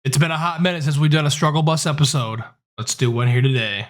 It's been a hot minute since we've done a struggle bus episode. Let's do one here today.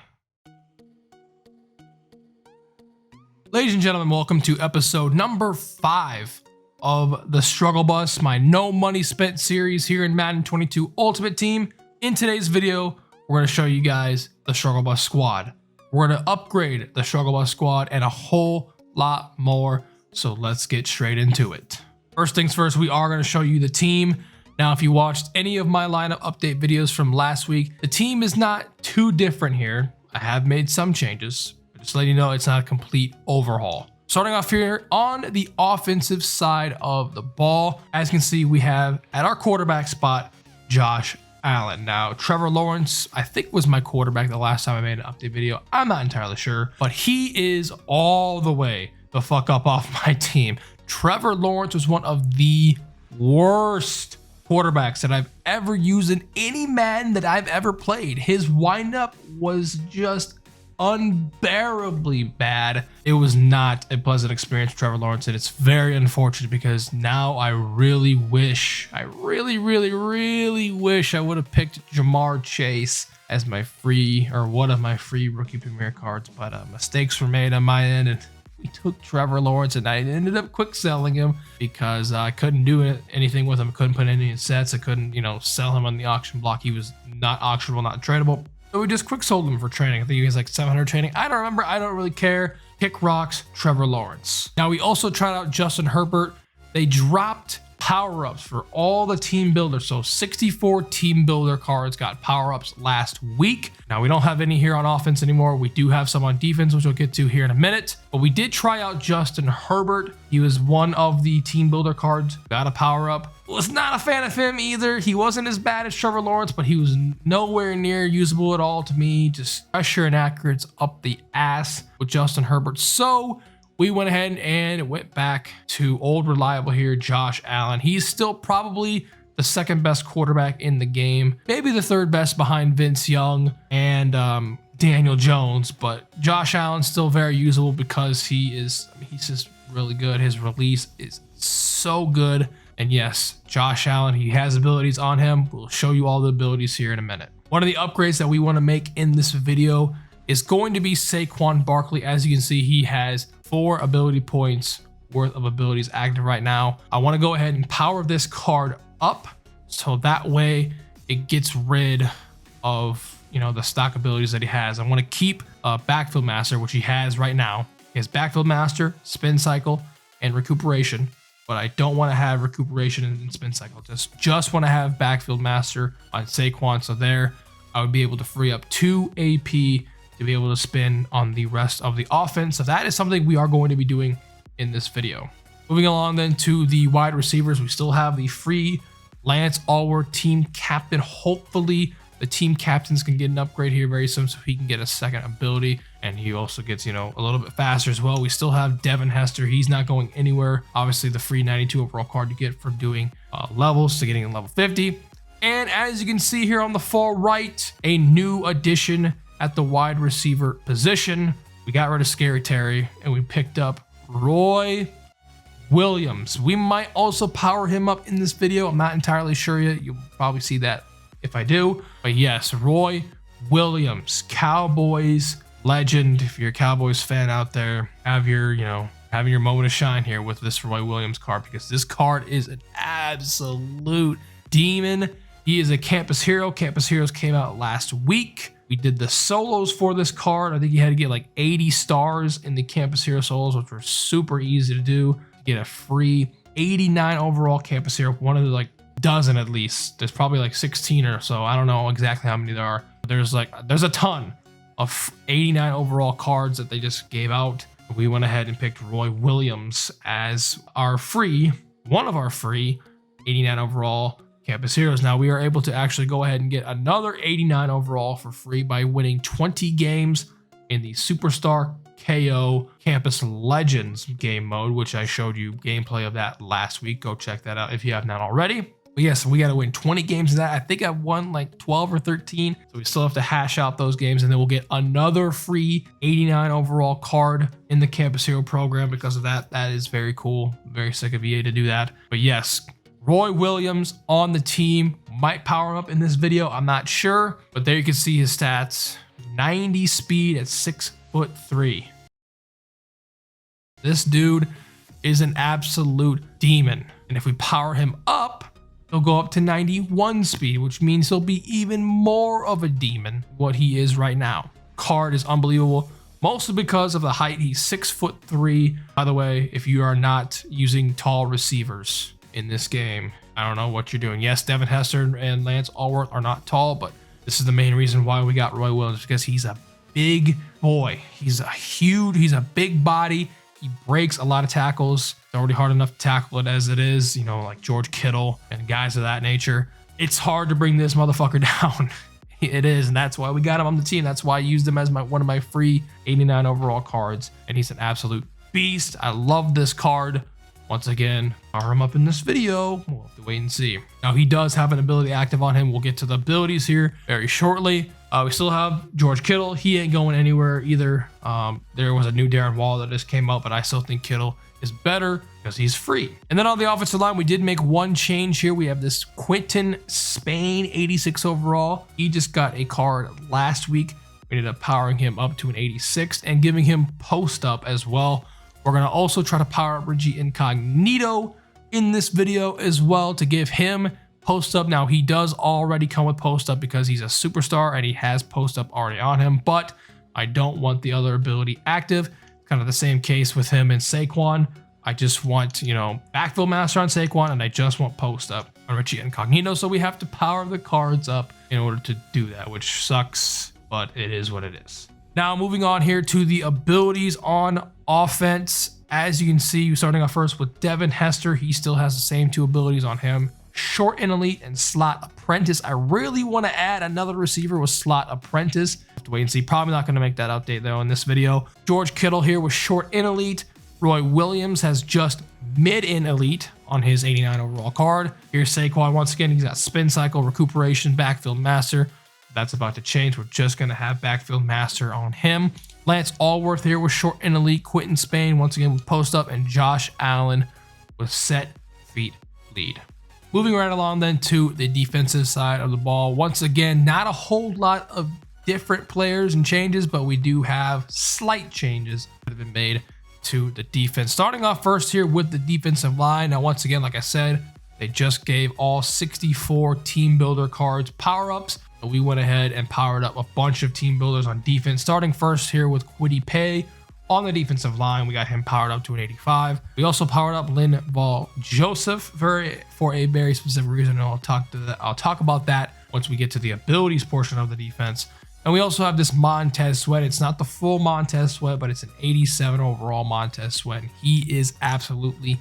Ladies and gentlemen, welcome to episode number 5 of the struggle bus, my no money spent series here in Madden 22 Ultimate Team. In today's video, we're going to show you guys the struggle bus squad. We're going to upgrade the struggle bus squad and a whole lot more. So let's get straight into it. First things first, we are going to show you the team. Now, if you watched any of my lineup update videos from last week, the team is not too different here. I have made some changes, but just letting you know it's not a complete overhaul. Starting off here on the offensive side of the ball, as you can see, we have at our quarterback spot, Josh Allen. Now, Trevor Lawrence, I think was my quarterback the last time I made an update video. I'm not entirely sure, but he is all the way the fuck up off my team. Trevor Lawrence was one of the worst quarterbacks that I've ever used in any Madden that I've ever played. His windup was just unbearably bad. It was not a pleasant experience for Trevor Lawrence, and it's very unfortunate because now I really wish, I really wish I would have picked Jamar Chase as my free, or one of my free rookie premier cards, but mistakes were made on my end, and we took Trevor Lawrence, and I ended up quick selling him because I couldn't do anything with him. I couldn't put any in sets. I couldn't, sell him on the auction block. He was not auctionable, not tradable. So we just quick sold him for training. I think he was like 700 training. I don't remember. I don't really care. Kick rocks, Trevor Lawrence. Now, we also tried out Justin Herbert. They dropped power-ups for all the team builders. So 64 team builder cards got power-ups last week. Now, we don't have any here on offense anymore. We do have some on defense, which we'll get to here in a minute. But we did try out Justin Herbert. He was one of the team builder cards. Got a power-up. Was not a fan of him either. He wasn't as bad as Trevor Lawrence, but he was nowhere near usable at all to me. Just pressure and accurates up the ass with Justin Herbert. So we went ahead and went back to old reliable here, Josh Allen. He's still probably the second best quarterback in the game. Maybe the third best behind Vince Young and Daniel Jones. But Josh Allen's still very usable because he's just really good. His release is so good. And yes, Josh Allen, he has abilities on him. We'll show you all the abilities here in a minute. One of the upgrades that we want to make in this video is going to be Saquon Barkley. As you can see, he has 4 ability points worth of abilities active right now. I want to go ahead and power this card up so that way it gets rid of the stock abilities that he has. I want to keep Backfield Master, which he has right now. He has Backfield Master, Spin Cycle, and Recuperation. But I don't want to have Recuperation and Spin Cycle. Just want to have Backfield Master on Saquon. So there, I would be able to free up 2 AP to be able to spin on the rest of the offense. So that is something we are going to be doing in this video. Moving along then to the wide receivers, we still have the free Lance Allworth team captain. Hopefully the team captains can get an upgrade here very soon so he can get a second ability, and he also gets, a little bit faster as well. We still have Devin Hester. He's not going anywhere. Obviously the free 92 overall card you get for doing levels to getting a level 50. And as you can see here on the far right, a new addition at the wide receiver position. We got rid of Scary Terry and we picked up Roy Williams. We might also power him up in this video. I'm not entirely sure yet. You'll probably see that if I do. But yes, Roy Williams, Cowboys legend. If you're a Cowboys fan out there, have your, having your moment of shine here with this Roy Williams card, because this card is an absolute demon. He is a campus hero. Campus Heroes came out last week. We did the solos for this card. I think you had to get like 80 stars in the Campus Hero solos, which were super easy to do. To get a free 89 overall Campus Hero, one of the like dozen at least. There's probably like 16 or so. I don't know exactly how many there are. There's a ton of 89 overall cards that they just gave out. We went ahead and picked Roy Williams as one of our free 89 overall Campus Heroes. Now we are able to actually go ahead and get another 89 overall for free by winning 20 games in the Superstar KO Campus Legends game mode, which I showed you gameplay of that last week. Go check that out if you have not already. But yes, we got to win 20 games in that. I think I've won like 12 or 13. So we still have to hash out those games, and then we'll get another free 89 overall card in the Campus Hero program because of that. That is very cool. Very sick of EA to do that. But yes, Roy Williams on the team. might power him up in this video. I'm not sure, but there you can see his stats. 90 speed at 6'3". This dude is an absolute demon. And if we power him up, he'll go up to 91 speed, which means he'll be even more of a demon than what he is right now. Card is unbelievable, mostly because of the height. He's 6'3". By the way, if you are not using tall receivers in this game, I don't know what you're doing. Yes, Devin Hester and Lance Allworth are not tall, but this is the main reason why we got Roy Williams, because he's a big boy. He's a big body. He breaks a lot of tackles. It's already hard enough to tackle it as it is, you know, like George Kittle and guys of that nature. It's hard to bring this motherfucker down. It is, and that's why we got him on the team. That's why I used him as one of my free 89 overall cards, and he's an absolute beast. I love this card. Once again, power him up in this video. We'll have to wait and see. Now, he does have an ability active on him. We'll get to the abilities here very shortly. We still have George Kittle. He ain't going anywhere either. There was a new Darren Wall that just came out, but I still think Kittle is better because he's free. And then on the offensive line, we did make one change here. We have this Quinton Spain, 86 overall. He just got a card last week. We ended up powering him up to an 86 and giving him post up as well. We're going to also try to power up Reggie Incognito in this video as well to give him post up. Now, he does already come with post up because he's a superstar and he has post up already on him, but I don't want the other ability active. Kind of the same case with him and Saquon. I just want, you know, backfield master on Saquon, and I just want post up on Richie Incognito. So we have to power the cards up in order to do that, which sucks, but it is what it is. Now, moving on here to the abilities on offense. As you can see, starting off first with Devin Hester. He still has the same two abilities on him: short and elite and slot apprentice. I really want to add another receiver with slot apprentice. Have to wait and see. Probably not going to make that update though in this video. George Kittle here with short and elite. Roy Williams has just mid and elite on his 89 overall card. Here's Saquon once again. He's got spin cycle, recuperation, backfield master. That's about to change. We're just going to have backfield master on him. Lance Allworth here with short and elite. Quinton Spain once again with post up, and Josh Allen with set feet lead. Moving right along then to the defensive side of the ball. Once again, not a whole lot of different players and changes, but we do have slight changes that have been made to the defense. Starting off first here with the defensive line. Now, once again, like I said, they just gave all 64 team builder cards power-ups. So we went ahead and powered up a bunch of team builders on defense. Starting first here with Kwity Paye. On the defensive line, we got him powered up to an 85. We also powered up Linval Joseph for a very specific reason, and I'll talk about that once we get to the abilities portion of the defense. And we also have this Montez Sweat. It's not the full Montez Sweat, but it's an 87 overall Montez Sweat. And he is absolutely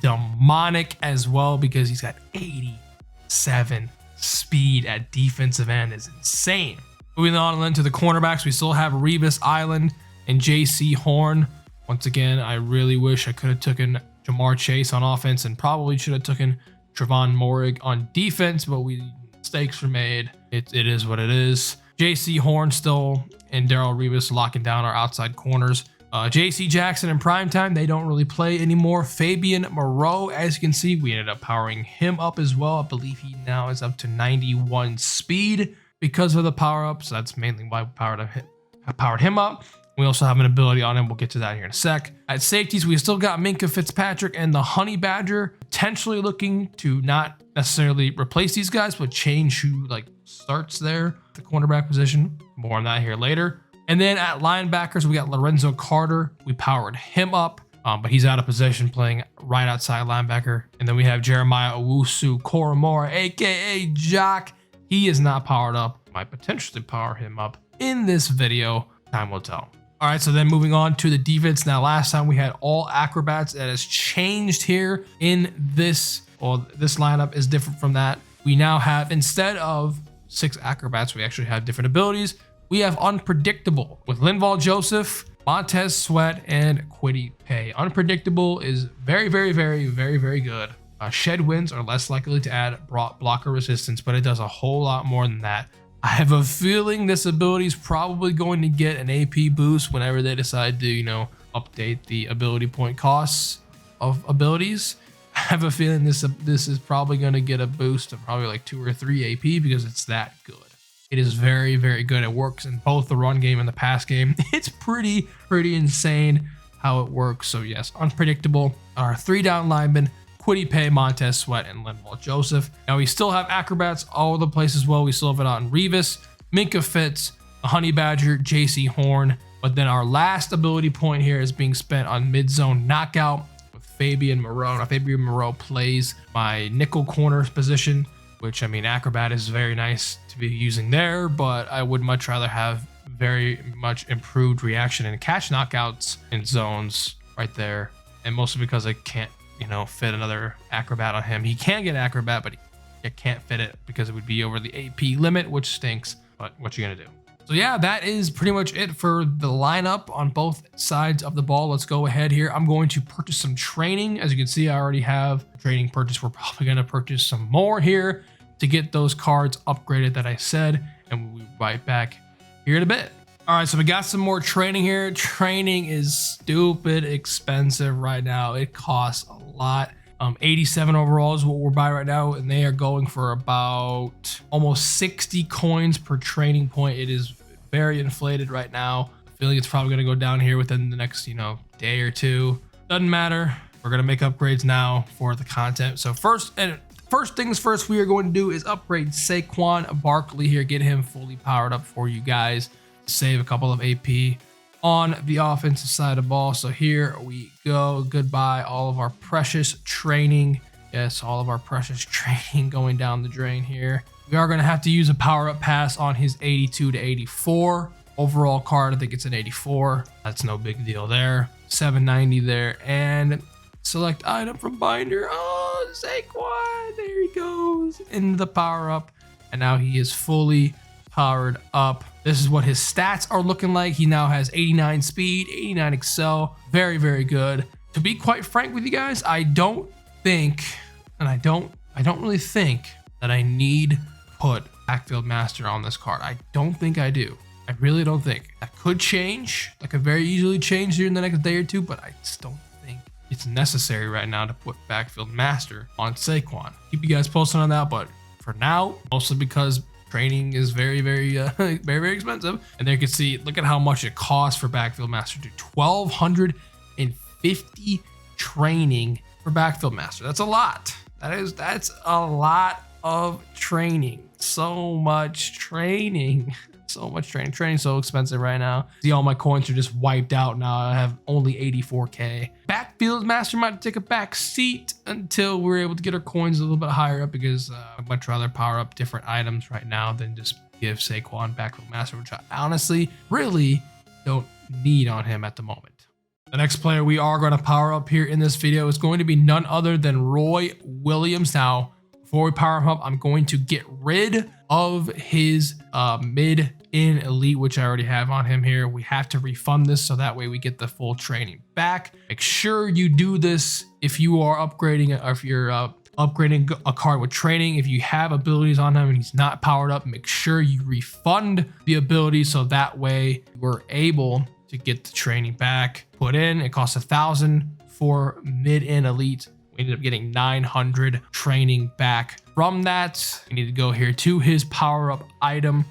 demonic as well because he's got 87 speed at defensive end. Is insane. Moving on then to the cornerbacks, we still have Revis Island and JC Horn. Once again, I really wish I could have taken Jamar Chase on offense and probably should have taken Trevon Moehrig on defense, but mistakes were made. It is what it is. JC Horn still and Darrell Revis locking down our outside corners. JC Jackson in primetime, they don't really play anymore. Fabian Moreau, as you can see, we ended up powering him up as well. I believe he now is up to 91 speed because of the power-up. So that's mainly why we powered him up. We also have an ability on him. We'll get to that here in a sec. At safeties, we still got Minkah Fitzpatrick and the Honey Badger, potentially looking to not necessarily replace these guys, but change who starts there, the cornerback position. More on that here later. And then at linebackers, we got Lorenzo Carter. We powered him up, but he's out of position playing right outside linebacker. And then we have Jeremiah Owusu-Koramoah, aka Jock. He is not powered up. Might potentially power him up in this video. Time will tell. All right, so then moving on to the defense. Now, last time we had all acrobats. That has changed here in this. Well, this lineup is different from that. We now have, instead of 6 acrobats, we actually have different abilities. We have Unpredictable with Linval Joseph, Montez Sweat, and Kwity Paye. Unpredictable is very, very, very, very, very good. Shed wins are less likely to add blocker resistance, but it does a whole lot more than that. I have a feeling this ability is probably going to get an AP boost whenever they decide to, update the ability point costs of abilities. have a feeling this is probably going to get a boost of probably like 2 or 3 AP because it's that good. It is very, very good. It works in both the run game and the pass game. It's pretty insane how it works. So yes, unpredictable. Our 3-down linemen, Kwity Paye, Montez Sweat, and Linval Joseph. Now we still have acrobats all over the place as well. We still have it on Revis, Minka Fitz, Honey Badger, JC Horn. But then our last ability point here is being spent on mid-zone knockout with Fabian Moreau. Now Fabian Moreau plays my nickel corner position, which, I mean, acrobat is very nice to be using there, but I would much rather have very much improved reaction and catch knockouts in zones right there. And mostly because I can't, fit another acrobat on him. He can get acrobat, but he can't fit it because it would be over the AP limit, which stinks. But what you gonna do? So yeah, that is pretty much it for the lineup on both sides of the ball. Let's go ahead here. I'm going to purchase some training. As you can see, I already have training purchase. We're probably gonna purchase some more here to get those cards upgraded that I said, and we'll be right back here in a bit. All right, so we got some more training here. Training is stupid expensive right now. It costs a lot. 87 overall is what we're buying right now, and they are going for about almost 60 coins per training point. It is very inflated right now. I feel like it's probably gonna go down here within the next, day or two. Doesn't matter. We're gonna make upgrades now for the content. So first things first, we are going to do is upgrade Saquon Barkley here, get him fully powered up for you guys, save a couple of AP on the offensive side of the ball. So here we go. Goodbye, all of our precious training. Yes, all of our precious training going down the drain here. We are going to have to use a power-up pass on his 82 to 84. Overall card, I think it's an 84. That's no big deal there. 790 there. And select item from binder. Oh, Saquon. There he goes. In the power-up. And now he is fully powered up. This is what his stats are looking like. He now has 89 speed, 89 excel. Very, very good. To be quite frank with you guys, I don't think, and I don't really think that I need to put Backfield Master on this card. I don't think I do. I really don't think. That could change. That could very easily change during the next day or two, but I just don't think it's necessary right now to put Backfield Master on Saquon. Keep you guys posted on that, but for now, mostly because training is very, very expensive. And there you can see, look at how much it costs for Backfield Master. Dude, 1,250 training for Backfield Master. That's a lot. That's a lot of training. So much training. So much training. Training's so expensive right now. See, all my coins are just wiped out now. I have only 84K. Backfield Master might take a back seat until we're able to get our coins a little bit higher up, because I'd much rather power up different items right now than just give Saquon Backfield Master, which I honestly really don't need on him at the moment. The next player we are going to power up here in this video is going to be none other than Roy Williams. Now, before we power him up, I'm going to get rid of his mid-in elite, which I already have on him here. We have to refund this so that way we get the full training back. Make sure you do this if you are upgrading, or if you're upgrading a card with training. If you have abilities on him and he's not powered up, make sure you refund the ability so that way we're able to get the training back put in. It costs 1,000 for mid-in elite. We ended up getting 900 training back from that. We need to go here to his power-up item.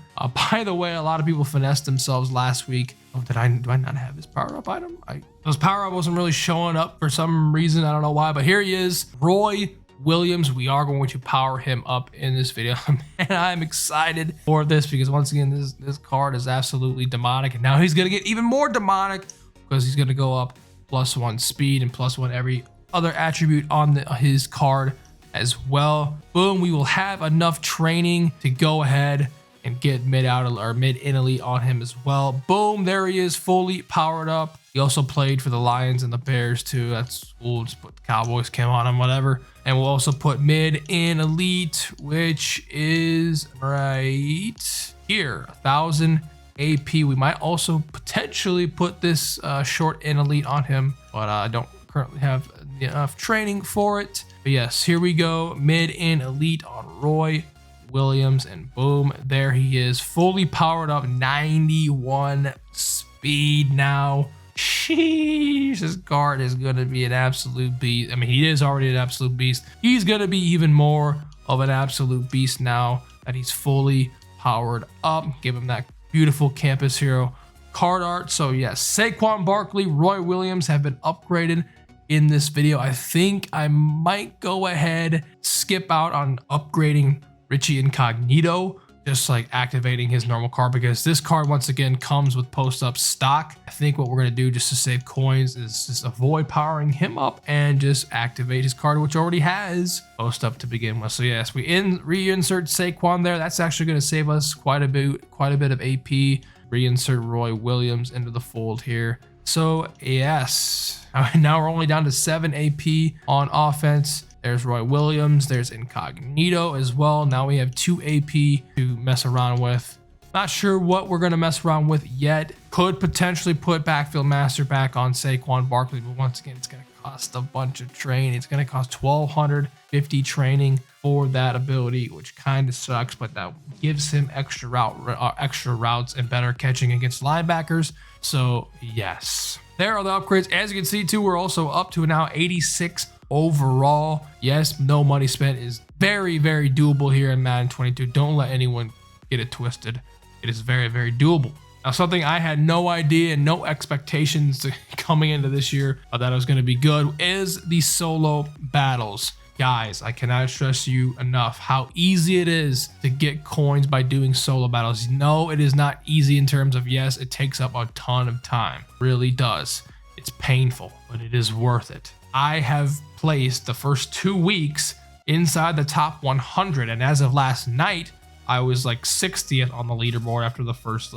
By the way, a lot of people finessed themselves last week. Oh, do I not have his power-up item? His power-up wasn't really showing up for some reason. I don't know why, but here he is, Roy Williams. We are going to power him up in this video. And I'm excited for this because, once again, this card is absolutely demonic. And now he's going to get even more demonic because he's going to go up +1 speed and +1 every other attribute on his card as well. Boom, we will have enough training to go ahead and get mid-in elite on him as well. Boom, there he is, fully powered up. He also played for the Lions and the Bears too. That's cool. Just put the Cowboys cam on him, whatever. And we'll also put mid-in elite, which is right here, 1,000 AP. We might also potentially put this short in elite on him, but I don't currently have enough training for it. But yes, here we go, mid-in elite on Roy Williams, and boom, there he is, fully powered up, 91 speed now. Sheesh, this guard is going to be an absolute beast. I mean, he is already an absolute beast. He's going to be even more of an absolute beast now that he's fully powered up. Give him that beautiful campus hero card art. So yes, Saquon Barkley, Roy Williams have been upgraded in this video. I think I might go ahead, skip out on upgrading Richie Incognito, just like activating his normal card, because this card once again comes with post-up stock. I think what we're going to do just to save coins is just avoid powering him up and just activate his card, which already has post-up to begin with. So yes, we reinsert Saquon there. That's actually going to save us quite a bit of AP. Reinsert Roy Williams into the fold here. So yes, now we're only down to 7 AP on offense. There's Roy Williams, there's Incognito as well. Now we have 2 AP to mess around with. Not sure what we're gonna mess around with yet. Could potentially put Backfield Master back on Saquon Barkley, but once again, it's gonna cost a bunch of training. It's gonna cost 1,250 training for that ability, which kind of sucks, but that gives him extra routes and better catching against linebackers. So yes, there are the upgrades. As you can see too, we're also up to now 86 overall. Yes, no money spent is very, very doable here in Madden 22. Don't let anyone get it twisted. It is very, very doable. Now, something I had no idea and no expectations coming into this year that it was going to be good is the solo battles. Guys, I cannot stress you enough how easy it is to get coins by doing solo battles. No, it is not easy in terms of, yes, it takes up a ton of time. It really does. It's painful, but it is worth it. I have placed the first 2 weeks inside the top 100, and as of last night, I was like 60th on the leaderboard after the first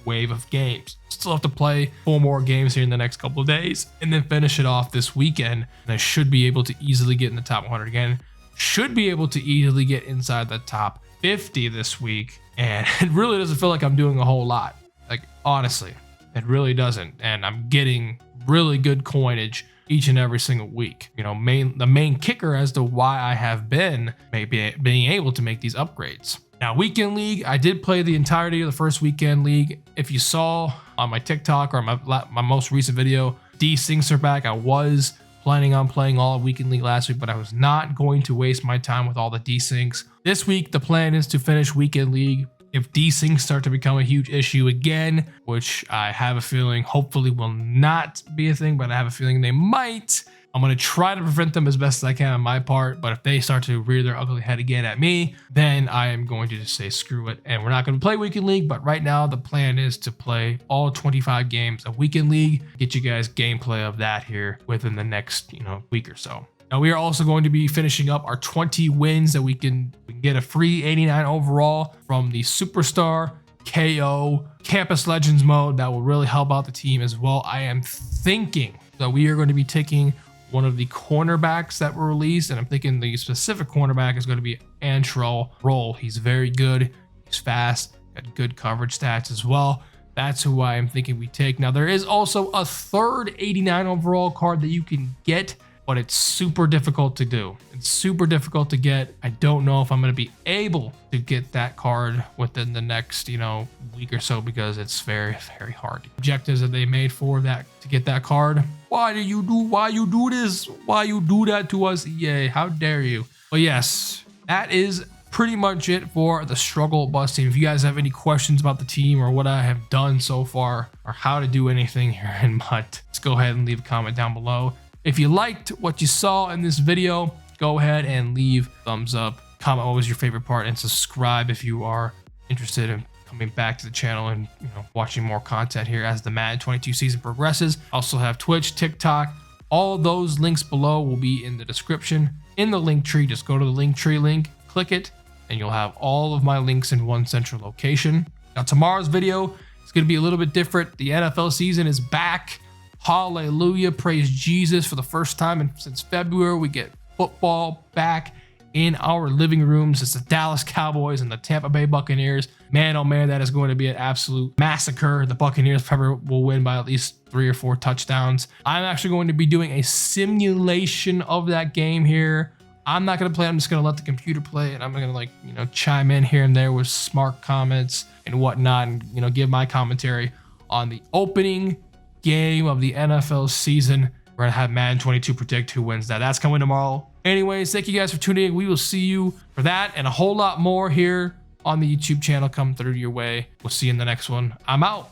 wave of games. Still have to play 4 more games here in the next couple of days and then finish it off this weekend, and I should be able to easily get in the top 100 again. Should be able to easily get inside the top 50 this week, and it really doesn't feel like I'm doing a whole lot. Like, honestly, it really doesn't, and I'm getting really good coinage each and every single week. You know, the main kicker as to why I have been maybe being able to make these upgrades. Now, Weekend League, I did play the entirety of the first Weekend League. If you saw on my TikTok or my most recent video, D-Syncs are back. I was planning on playing all of Weekend League last week, but I was not going to waste my time with all the D-Syncs. This week, the plan is to finish Weekend League. If D-Syncs start to become a huge issue again, which I have a feeling hopefully will not be a thing, but I have a feeling they might, I'm going to try to prevent them as best as I can on my part. But if they start to rear their ugly head again at me, then I am going to just say screw it. And we're not going to play Weekend League. But right now, the plan is to play all 25 games of Weekend League. Get you guys gameplay of that here within the next week or so. Now, we are also going to be finishing up our 20 wins that we can get a free 89 overall from the Superstar KO Campus Legends mode. That will really help out the team as well. I am thinking that we are going to be taking one of the cornerbacks that were released, and I'm thinking the specific cornerback is going to be Antrell Roll. He's very good. He's fast. Got good coverage stats as well. That's who I am thinking we take. Now, there is also a third 89 overall card that you can get, but it's super difficult to do. It's super difficult to get. I don't know if I'm going to be able to get that card within the next, week or so, because it's very, very hard. Objectives that they made for that to get that card. Why you do this? Why you do that to us? Yay, how dare you? But yes, that is pretty much it for the Struggle Bus team. If you guys have any questions about the team or what I have done so far or how to do anything here in MUT, just go ahead and leave a comment down below. If you liked what you saw in this video, go ahead and leave a thumbs up, comment what was your favorite part, and subscribe if you are interested in coming back to the channel and watching more content here as the Madden 22 season progresses. I also have Twitch, TikTok. All those links below will be in the description. In the link tree, just go to the link tree link, click it, and you'll have all of my links in one central location. Now, tomorrow's video is going to be a little bit different. The NFL season is back. Hallelujah, praise Jesus. For the first time since February, we get football back in our living rooms. It's the Dallas Cowboys and the Tampa Bay Buccaneers. Man, oh man, that is going to be an absolute massacre. The Buccaneers probably will win by at least 3 or 4 touchdowns. I'm actually going to be doing a simulation of that game here. I'm not going to play. I'm just going to let the computer play, and I'm going to chime in here and there with smart comments and whatnot, and give my commentary on the opening game of the NFL season. We're gonna have Madden 22 predict who wins that. That's coming tomorrow. Anyways, thank you guys for tuning in. We will see you for that and a whole lot more here on the YouTube channel come through your way. We'll see you in the next one. I'm out.